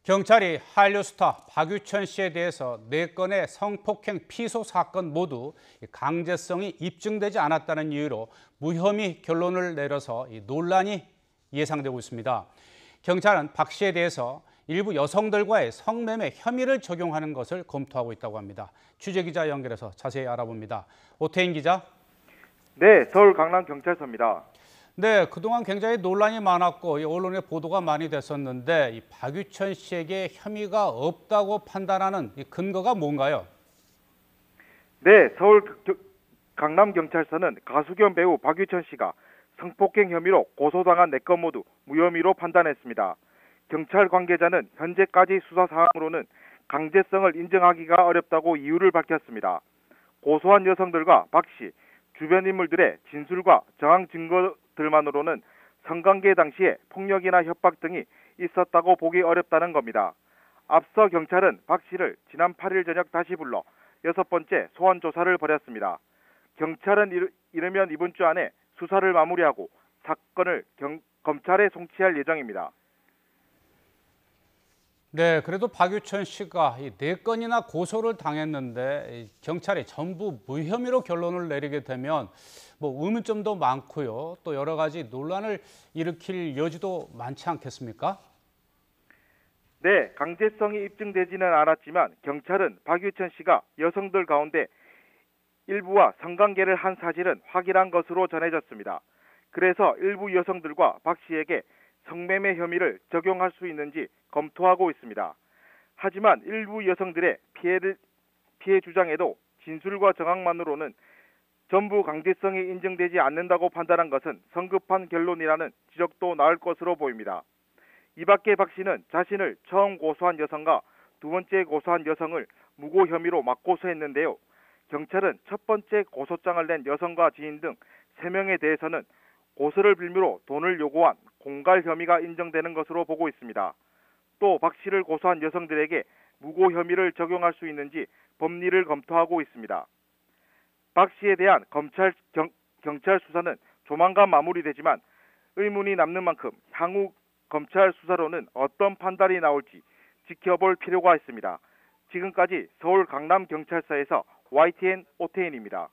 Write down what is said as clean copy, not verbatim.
경찰이 한류 스타 박유천 씨에 대해서 4건의 성폭행 피소 사건 모두 강제성이 입증되지 않았다는 이유로 무혐의 결론을 내려서 논란이 예상되고 있습니다. 경찰은 박 씨에 대해서 일부 여성들과의 성매매 혐의를 적용하는 것을 검토하고 있다고 합니다. 취재기자 연결해서 자세히 알아봅니다. 오태인 기자. 네, 서울 강남경찰서입니다. 네, 그동안 굉장히 논란이 많았고 언론의 보도가 많이 됐었는데 이 박유천 씨에게 혐의가 없다고 판단하는 이 근거가 뭔가요? 네, 서울 강남경찰서는 가수 겸 배우 박유천 씨가 성폭행 혐의로 고소당한 4건 모두 무혐의로 판단했습니다. 경찰 관계자는 현재까지 수사 사항으로는 강제성을 인정하기가 어렵다고 이유를 밝혔습니다. 고소한 여성들과 박 씨, 주변 인물들의 진술과 정황 증거들만으로는 성관계 당시에 폭력이나 협박 등이 있었다고 보기 어렵다는 겁니다. 앞서 경찰은 박 씨를 지난 8일 저녁 다시 불러 6번째 소환 조사를 벌였습니다. 경찰은 이르면 이번 주 안에 수사를 마무리하고 사건을 검찰에 송치할 예정입니다. 네, 그래도 박유천 씨가 이 4건이나 고소를 당했는데 경찰이 전부 무혐의로 결론을 내리게 되면 의문점도 많고요. 또 여러 가지 논란을 일으킬 여지도 많지 않겠습니까? 네, 강제성이 입증되지는 않았지만 경찰은 박유천 씨가 여성들 가운데 일부와 성관계를 한 사실은 확인한 것으로 전해졌습니다. 그래서 일부 여성들과 박 씨에게 성매매 혐의를 적용할 수 있는지 검토하고 있습니다. 하지만 일부 여성들의 피해 주장에도 진술과 정황만으로는 전부 강제성이 인정되지 않는다고 판단한 것은 성급한 결론이라는 지적도 나올 것으로 보입니다. 이 밖에 박 씨는 자신을 처음 고소한 여성과 2번째 고소한 여성을 무고 혐의로 맞고소했는데요. 경찰은 첫 번째 고소장을 낸 여성과 지인 등 3명에 대해서는 고소를 빌미로 돈을 요구한 공갈 혐의가 인정되는 것으로 보고 있습니다. 또 박 씨를 고소한 여성들에게 무고 혐의를 적용할 수 있는지 법리를 검토하고 있습니다. 박 씨에 대한 경찰 수사는 조만간 마무리되지만 의문이 남는 만큼 향후 검찰 수사로는 어떤 판단이 나올지 지켜볼 필요가 있습니다. 지금까지 서울 강남경찰서에서 YTN 오태인입니다.